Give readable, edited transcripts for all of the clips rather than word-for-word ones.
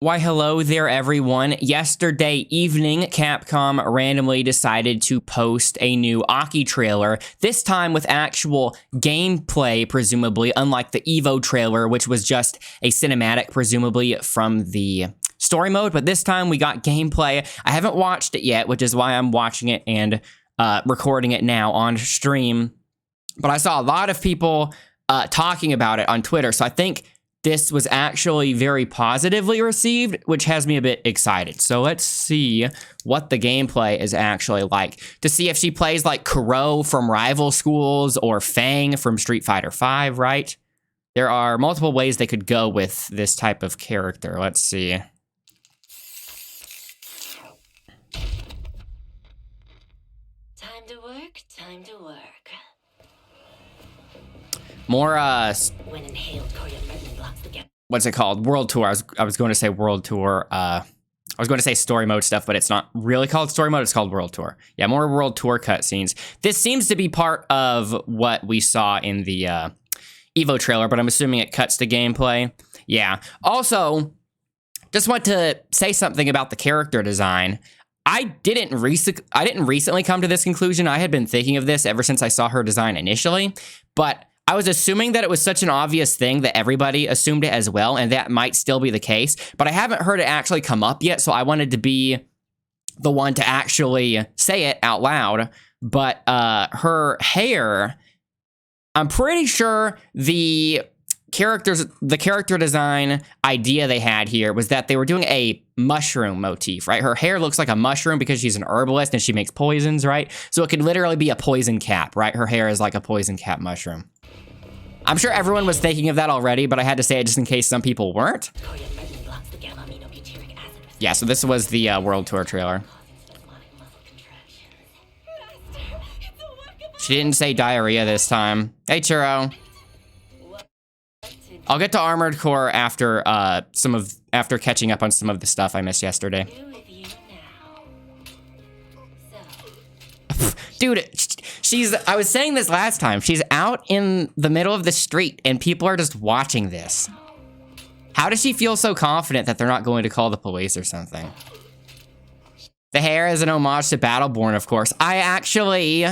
Why, hello there, everyone. Yesterday evening, Capcom randomly decided to post a new AKI trailer, this time with actual gameplay, presumably, unlike the Evo trailer, which was just a cinematic, presumably, from the story mode. But this time, we got gameplay. I haven't watched it yet, which is why I'm watching it and recording it now on stream. But I saw a lot of people talking about it on Twitter, so I think this was actually very positively received, which has me a bit excited. So let's see what the gameplay is actually like. To see if she plays like Kuro from Rival Schools or Fang from Street Fighter V, right? There are multiple ways they could go with this type of character. Let's see. Time to work, time to work. More, When inhaled coriander blocks the gap. what's it called? World Tour. I was going to say World Tour. I was going to say story mode stuff, but it's not really called story mode. It's called World Tour. Yeah, more World Tour cutscenes. This seems to be part of what we saw in the Evo trailer, but I'm assuming it cuts to gameplay. Yeah. Also, just want to say something about the character design. I didn't recently come to this conclusion. I had been thinking of this ever since I saw her design initially, but I was assuming that it was such an obvious thing that everybody assumed it as well, and that might still be the case, but I haven't heard it actually come up yet, so I wanted to be the one to actually say it out loud. But her hair, I'm pretty sure the character design idea they had here was that they were doing a mushroom motif, right? Her hair looks like a mushroom because she's an herbalist and she makes poisons, right? So it could literally be a poison cap, right? Her hair is like a poison cap mushroom. I'm sure everyone was thinking of that already, but I had to say it just in case some people weren't. Yeah, so this was the World Tour trailer. She didn't say diarrhea this time. Hey, Churro. I'll get to Armored Core after after catching up on some of the stuff I missed yesterday. Dude, I was saying this last time, she's out in the middle of the street and people are just watching this. How does she feel so confident that they're not going to call the police or something? The hair is an homage to Battleborn, of course. I actually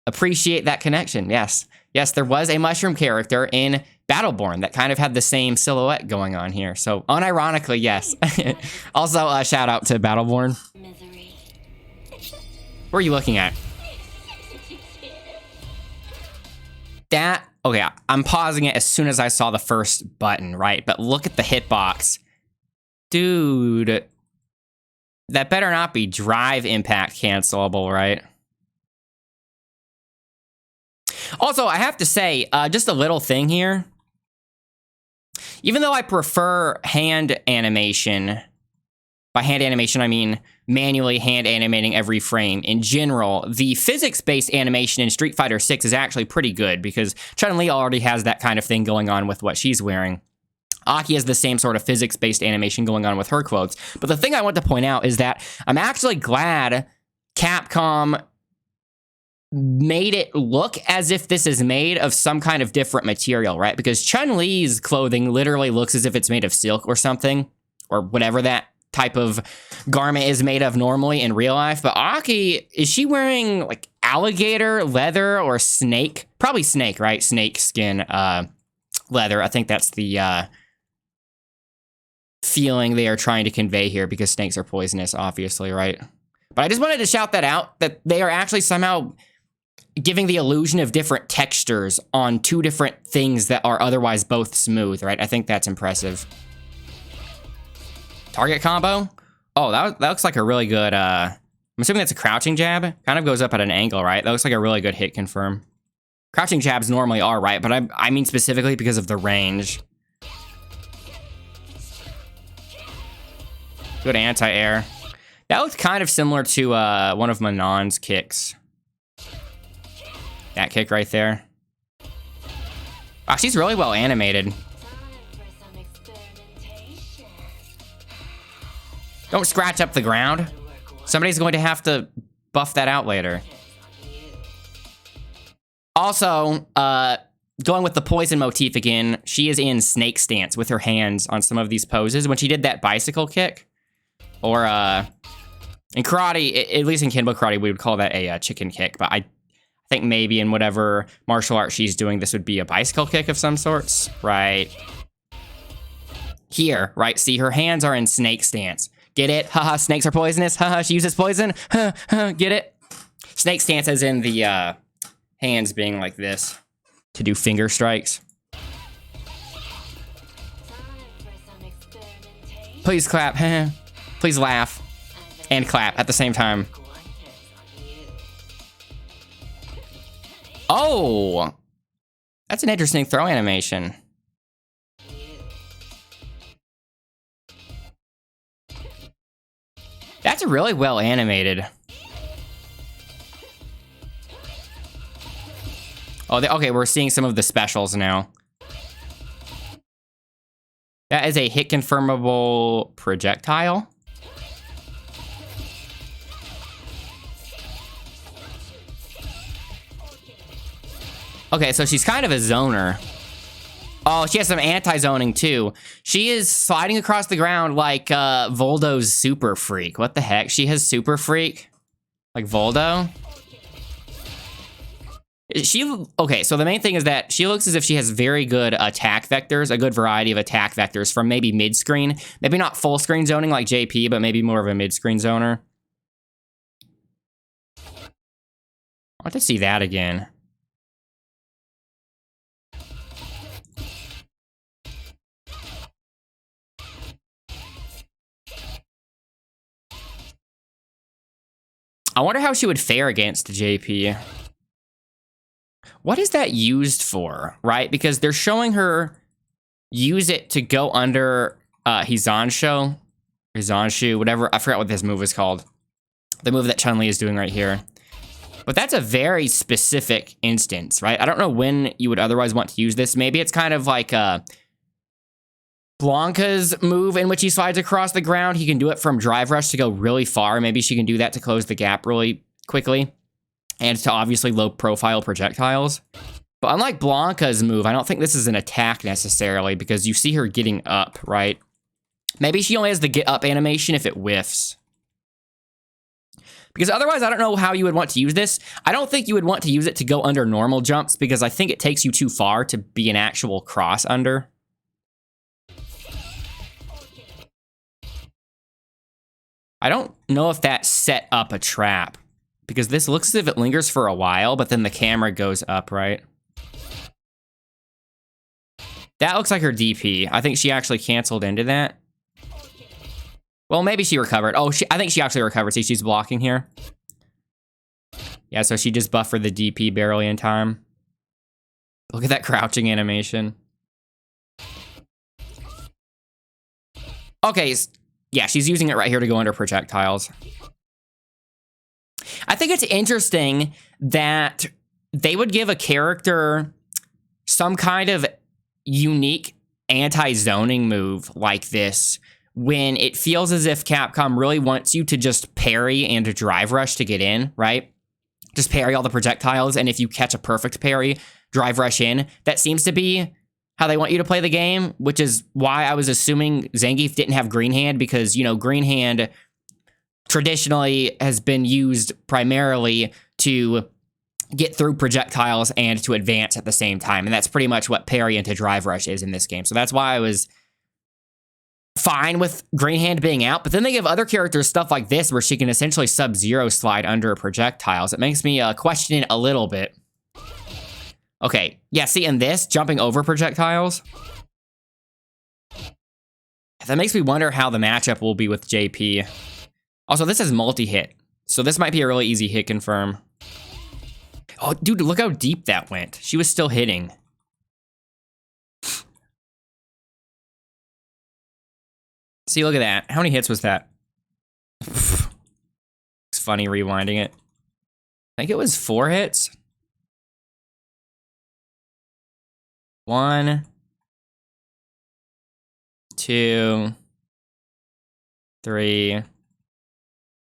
appreciate that connection, yes. Yes, there was a mushroom character in Battleborn that kind of had the same silhouette going on here. So, unironically, yes. Also, shout out to Battleborn. What are you looking at? That, okay, I'm pausing it as soon as I saw the first button, right? But look at the hitbox. Dude, that better not be drive impact cancelable, right? Also, I have to say, just a little thing here. Even though I prefer hand animation, by hand animation I mean manually hand animating every frame. In general, the physics-based animation in Street Fighter VI is actually pretty good because Chun-Li already has that kind of thing going on with what she's wearing. Aki has the same sort of physics-based animation going on with her clothes. But the thing I want to point out is that I'm actually glad Capcom made it look as if this is made of some kind of different material, right? Because Chun-Li's clothing literally looks as if it's made of silk or something, or whatever that type of garment is made of normally in real life. But Aki, is she wearing like alligator leather or snake? Probably snake, right? Snake skin leather. I think that's the feeling they are trying to convey here because snakes are poisonous, obviously, right? But I just wanted to shout that out, that they are actually somehow giving the illusion of different textures on two different things that are otherwise both smooth, right? I think that's impressive. Target combo? Oh, that looks like a really good, I'm assuming that's a crouching jab. Kind of goes up at an angle, right? That looks like a really good hit confirm. Crouching jabs normally are, right? But I mean specifically because of the range. Good anti-air. That looks kind of similar to one of Manon's kicks. That kick right there. Wow, she's really well animated. Don't scratch up the ground. Somebody's going to have to buff that out later. Also, going with the poison motif again, she is in snake stance with her hands on some of these poses. When she did that bicycle kick, or in karate, at least in Kenpo karate, we would call that a chicken kick. But I think maybe in whatever martial art she's doing, this would be a bicycle kick of some sorts, right? Here, right? See, her hands are in snake stance. Get it? Haha, snakes are poisonous. Haha, she uses poison. Get it? Snake stance as in the hands being like this to do finger strikes. Please clap. Please laugh. And clap at the same time. Oh! That's an interesting throw animation. That's really well animated. Oh, okay, we're seeing some of the specials now. That is a hit confirmable projectile. Okay, so she's kind of a zoner. Oh, she has some anti-zoning too. She is sliding across the ground like Voldo's Super Freak. What the heck? She has Super Freak? Like Voldo? Okay, so the main thing is that she looks as if she has very good attack vectors, a good variety of attack vectors from maybe mid-screen. Maybe not full-screen zoning like JP, but maybe more of a mid-screen zoner. I want to see that again. I wonder how she would fare against JP. What is that used for, right? Because they're showing her use it to go under Hizanshu, whatever. I forgot what this move is called. The move that Chun-Li is doing right here. But that's a very specific instance, right? I don't know when you would otherwise want to use this. Maybe it's kind of like Blanca's move in which he slides across the ground. He can do it from drive rush to go really far. Maybe she can do that to close the gap really quickly and to obviously low profile projectiles. But unlike Blanca's move, I don't think this is an attack necessarily because you see her getting up, right? Maybe she only has the get up animation if it whiffs. Because otherwise, I don't know how you would want to use this. I don't think you would want to use it to go under normal jumps because I think it takes you too far to be an actual cross under. I don't know if that set up a trap because this looks as if it lingers for a while, but then the camera goes up, right? That looks like her DP. I think she actually canceled into that. Well, maybe she recovered. Oh, I think she actually recovered. See, she's blocking here. Yeah, so she just buffered the DP barely in time. Look at that crouching animation. Okay, yeah, she's using it right here to go under projectiles. I think it's interesting that they would give a character some kind of unique anti-zoning move like this when it feels as if Capcom really wants you to just parry and drive rush to get in, right? Just parry all the projectiles, and if you catch a perfect parry, drive rush in. That seems to be how they want you to play the game, which is why I was assuming Zangief didn't have Green Hand, because, you know, Green Hand traditionally has been used primarily to get through projectiles and to advance at the same time, and that's pretty much what parry into drive rush is in this game. So that's why I was fine with Green Hand being out, but then they give other characters stuff like this where she can essentially Sub-Zero slide under projectiles. It makes me question it a little bit. Okay, yeah, see, in this, jumping over projectiles, that makes me wonder how the matchup will be with JP. Also, this is multi-hit, so this might be a really easy hit confirm. Oh, dude, look how deep that went. She was still hitting. See, look at that. How many hits was that? It's funny rewinding it. I think it was 4 hits. 1, 2, 3,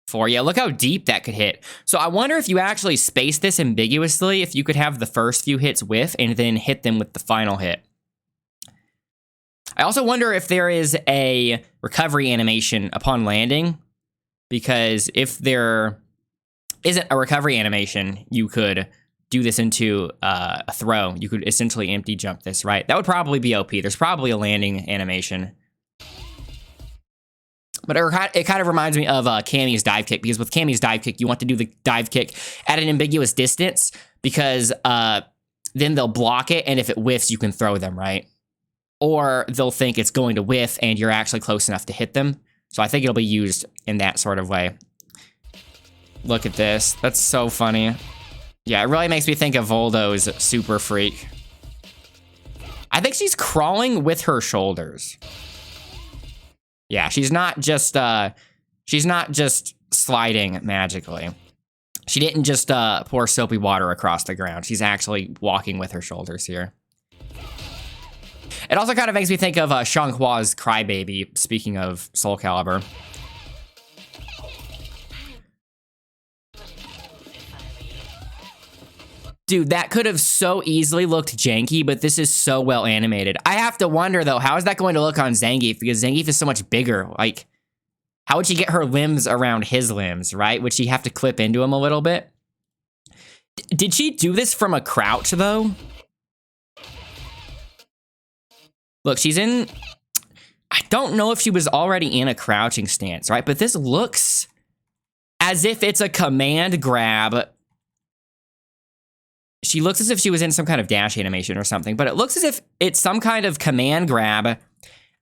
4. Yeah, look how deep that could hit. So I wonder if you actually space this ambiguously, if you could have the first few hits whiff and then hit them with the final hit. I also wonder if there is a recovery animation upon landing, because if there isn't a recovery animation, you could do this into a throw. You could essentially empty jump this, right? That would probably be OP. There's probably a landing animation. But it kind of reminds me of Cammy's dive kick, because with Cammy's dive kick, you want to do the dive kick at an ambiguous distance, because then they'll block it, and if it whiffs, you can throw them, right? Or they'll think it's going to whiff, and you're actually close enough to hit them. So I think it'll be used in that sort of way. Look at this. That's so funny. Yeah, it really makes me think of Voldo's Super Freak. I think she's crawling with her shoulders. Yeah, she's not just sliding magically. She didn't just pour soapy water across the ground. She's actually walking with her shoulders here. It also kind of makes me think of Xianghua's Crybaby, speaking of Soul Calibur. Dude, that could have so easily looked janky, but this is so well animated. I have to wonder, though, how is that going to look on Zangief? Because Zangief is so much bigger. Like, how would she get her limbs around his limbs, right? Would she have to clip into him a little bit? Did she do this from a crouch, though? Look, she's in... I don't know if she was already in a crouching stance, right? But this looks as if it's a command grab. She looks as if she was in some kind of dash animation or something, but it looks as if it's some kind of command grab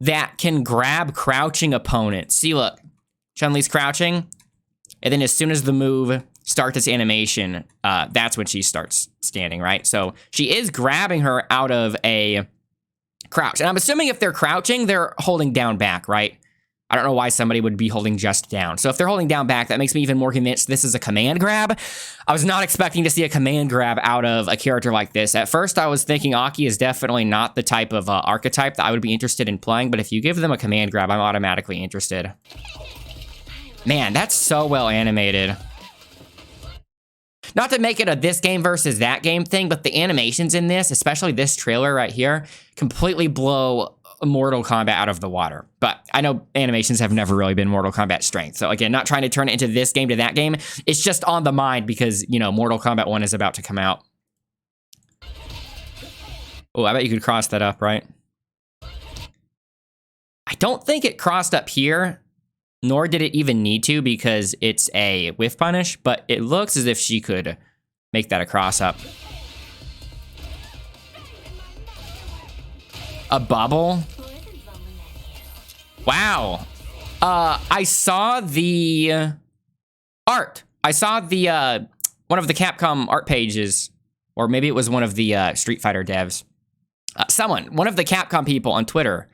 that can grab crouching opponents. See, look, Chun-Li's crouching, and then as soon as the move starts its animation, that's when she starts standing, right? So she is grabbing her out of a crouch. And I'm assuming if they're crouching, they're holding down back, right? I don't know why somebody would be holding just down. So if they're holding down back, that makes me even more convinced this is a command grab. I was not expecting to see a command grab out of a character like this. At first, I was thinking Aki is definitely not the type of archetype that I would be interested in playing, but if you give them a command grab, I'm automatically interested. Man, that's so well animated. Not to make it a this game versus that game thing, but the animations in this, especially this trailer right here, completely blow Mortal Kombat out of the water. But I know animations have never really been Mortal Kombat strength. So again, not trying to turn it into this game to that game. It's just on the mind because, you know, Mortal Kombat 1 is about to come out. Oh, I bet you could cross that up, right? I don't think it crossed up here, nor did it even need to because it's a whiff punish, but it looks as if she could make that a cross up. A bubble? Wow. I saw the art. I saw the one of the Capcom art pages, or maybe it was one of the Street Fighter devs. One of the Capcom people on Twitter.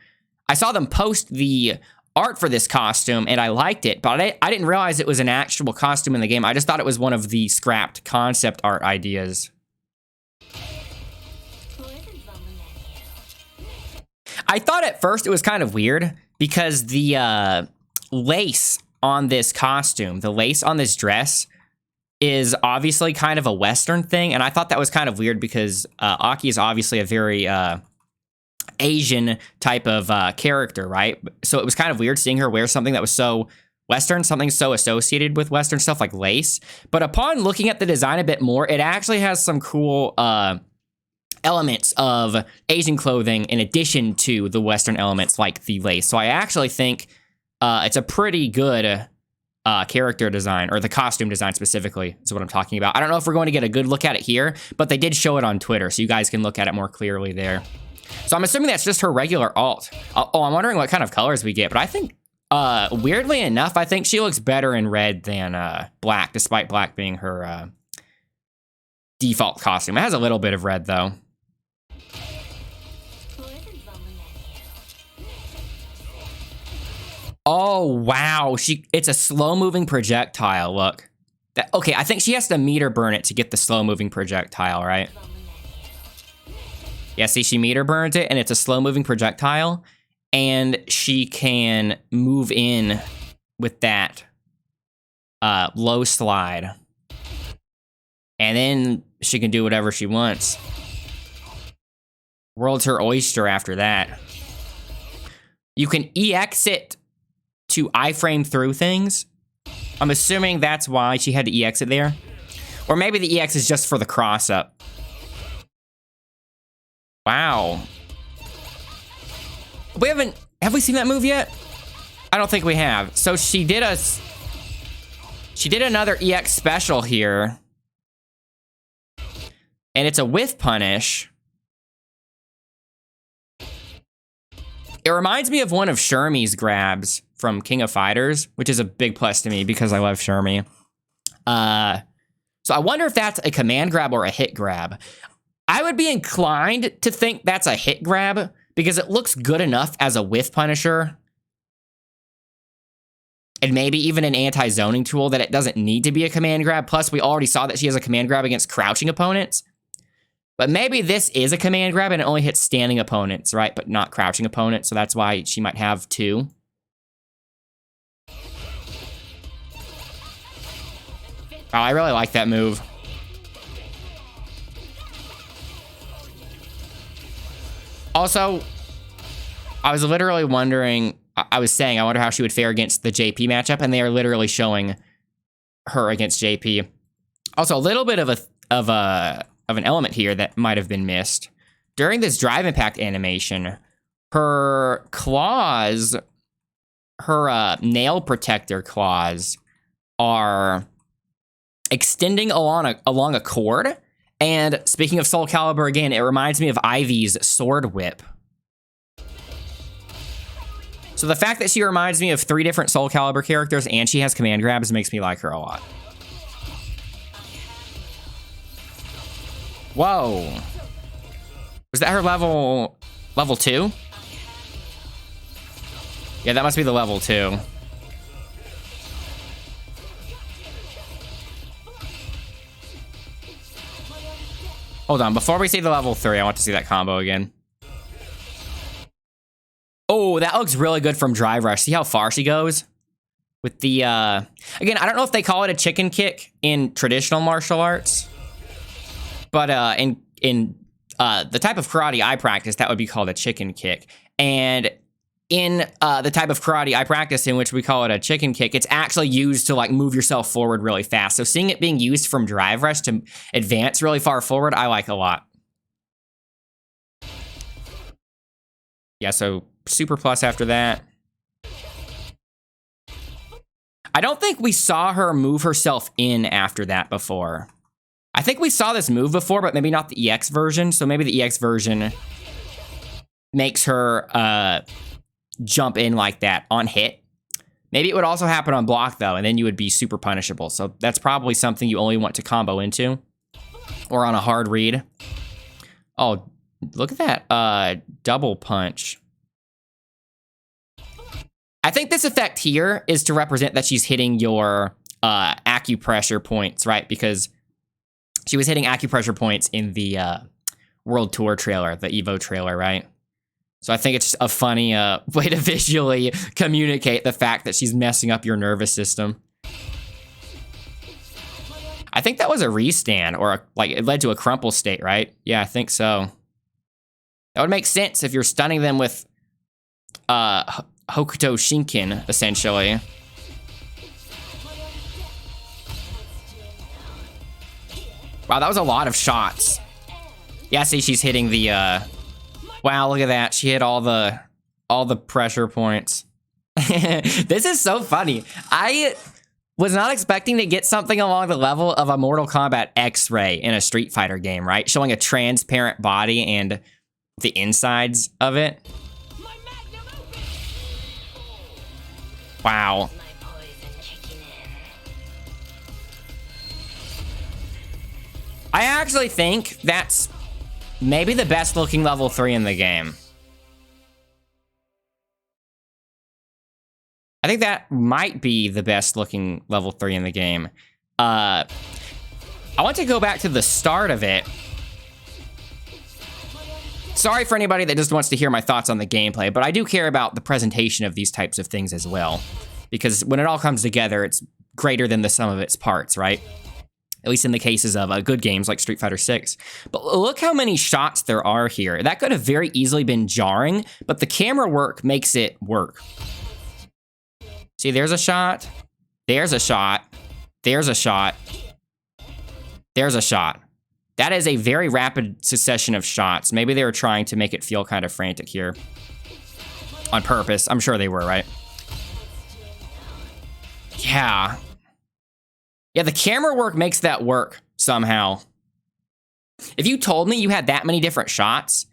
I saw them post the art for this costume, and I liked it, but I didn't realize it was an actual costume in the game. I just thought it was one of the scrapped concept art ideas. I thought at first it was kind of weird because the lace on this costume, the lace on this dress is obviously kind of a Western thing. And I thought that was kind of weird because Aki is obviously a very Asian type of character, right? So it was kind of weird seeing her wear something that was so Western, something so associated with Western stuff like lace. But upon looking at the design a bit more, it actually has some cool elements of Asian clothing in addition to the Western elements like the lace. So I actually think it's a pretty good character design, or the costume design specifically is what I'm talking about. I don't know if we're going to get a good look at it here, but they did show it on Twitter, so you guys can look at it more clearly there. So I'm assuming that's just her regular alt. Oh, I'm wondering what kind of colors we get, but I think, weirdly enough, I think she looks better in red than black, despite black being her default costume. It has a little bit of red, though. Oh, wow. It's a slow-moving projectile, look. Okay, I think she has to meter burn it to get the slow-moving projectile, right? Yeah, see, she meter burns it, and it's a slow-moving projectile, and she can move in with that low slide. And then she can do whatever she wants. World's her oyster after that. You can EX it to iframe through things. I'm assuming that's why she had to EX it there. Or maybe the EX is just for the cross-up. Wow. Have we seen that move yet? I don't think we have. So she did another EX special here. And it's a whiff punish. It reminds me of one of Shermie's grabs from King of Fighters, which is a big plus to me because I love Shermie. So I wonder if that's a command grab or a hit grab. I would be inclined to think that's a hit grab because it looks good enough as a whiff punisher. And maybe even an anti-zoning tool that it doesn't need to be a command grab. Plus, we already saw that she has a command grab against crouching opponents. But maybe this is a command grab and it only hits standing opponents, right? But not crouching opponents, so that's why she might have two. Oh, I really like that move. Also, I was literally wondering, I was saying, I wonder how she would fare against the JP matchup, and they are literally showing her against JP. Also, a little bit of an element here that might have been missed. During this drive impact animation, her claws, her nail protector claws are extending along a cord. And speaking of Soul Calibur again, it reminds me of Ivy's sword whip. So the fact that she reminds me of 3 different Soul Calibur characters and she has command grabs makes me like her a lot. Whoa. Was that her level 2? Yeah, that must be the level 2. Hold on, before we see the level 3, I want to see that combo again. Oh, that looks really good from Drive Rush. See how far she goes? With the, again, I don't know if they call it a chicken kick in traditional martial arts. But in the type of karate I practice, that would be called a chicken kick. And in the type of karate I practice in which we call it a chicken kick, it's actually used to like move yourself forward really fast. So seeing it being used from Drive Rush to advance really far forward, I like a lot. Yeah, so super plus after that. I don't think we saw her move herself in after that before. I think we saw this move before, but maybe not the EX version. So maybe the EX version makes her jump in like that on hit. Maybe it would also happen on block, though, and then you would be super punishable. So that's probably something you only want to combo into. Or on a hard read. Oh, look at that double punch. I think this effect here is to represent that she's hitting your acupressure points, right? Because she was hitting acupressure points in the World Tour trailer, the Evo trailer, right? So I think it's just a funny way to visually communicate the fact that she's messing up your nervous system. I think that was a restand, or like it led to a crumple state, right? Yeah, I think so. That would make sense if you're stunning them with Hokuto Shinken, essentially. Wow, that was a lot of shots. Yeah, see, she's hitting the, wow, look at that. She hit all the pressure points. This is so funny. I was not expecting to get something along the level of a Mortal Kombat X-Ray in a Street Fighter game, right? Showing a transparent body and the insides of it. Wow. I actually think that's maybe the best looking level 3 in the game. I think that might be the best looking level 3 in the game. I want to go back to the start of it. Sorry for anybody that just wants to hear my thoughts on the gameplay, but I do care about the presentation of these types of things as well. Because when it all comes together, it's greater than the sum of its parts, right? At least in the cases of good games like Street Fighter 6. But look how many shots there are here. That could have very easily been jarring, but the camera work makes it work. See, there's a shot. There's a shot. There's a shot. There's a shot. That is a very rapid succession of shots. Maybe they were trying to make it feel kind of frantic here. On purpose. I'm sure they were, right? Yeah. Yeah, the camera work makes that work somehow. If you told me you had that many different shots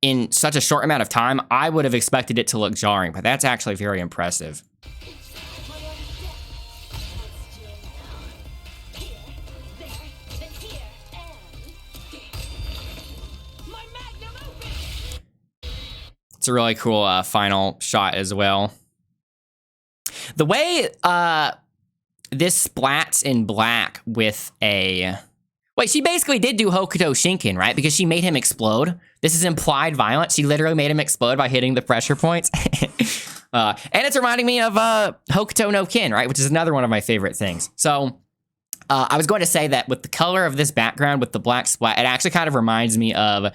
in such a short amount of time, I would have expected it to look jarring, but that's actually very impressive. It's a really cool final shot as well. The way this splats in black with a... Wait, she basically did do Hokuto Shinken, right? Because she made him explode. This is implied violence. She literally made him explode by hitting the pressure points. And it's reminding me of Hokuto no Ken, right? Which is another one of my favorite things. So I was going to say that with the color of this background, with the black splat, it actually kind of reminds me of...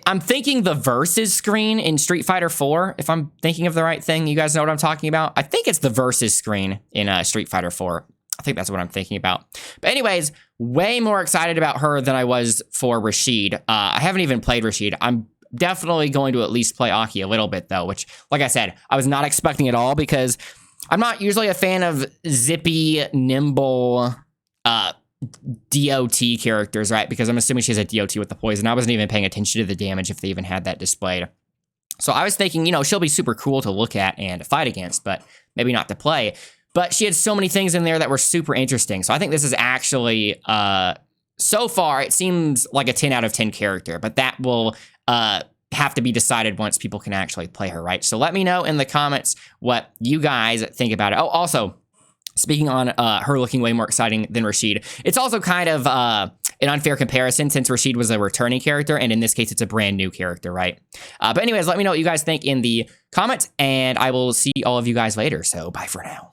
I'm thinking the Versus screen in Street Fighter 4, if I'm thinking of the right thing. You guys know what I'm talking about? I think it's the Versus screen in Street Fighter 4. I think that's what I'm thinking about. But anyways, way more excited about her than I was for Rashid. I haven't even played Rashid. I'm definitely going to at least play Aki a little bit, though, which, like I said, I was not expecting at all because I'm not usually a fan of zippy, nimble, DOT characters, right? Because I'm assuming she has a DOT with the poison. I wasn't even paying attention to the damage if they even had that displayed. So I was thinking, you know, she'll be super cool to look at and fight against, but maybe not to play. But she had so many things in there that were super interesting. So I think this is actually, so far, it seems like a 10 out of 10 character, but that will have to be decided once people can actually play her, right? So let me know in the comments what you guys think about it. Oh, also, speaking on her looking way more exciting than Rashid, it's also kind of an unfair comparison since Rashid was a returning character, and in this case, it's a brand new character, right? But anyways, let me know what you guys think in the comments, and I will see all of you guys later, so bye for now.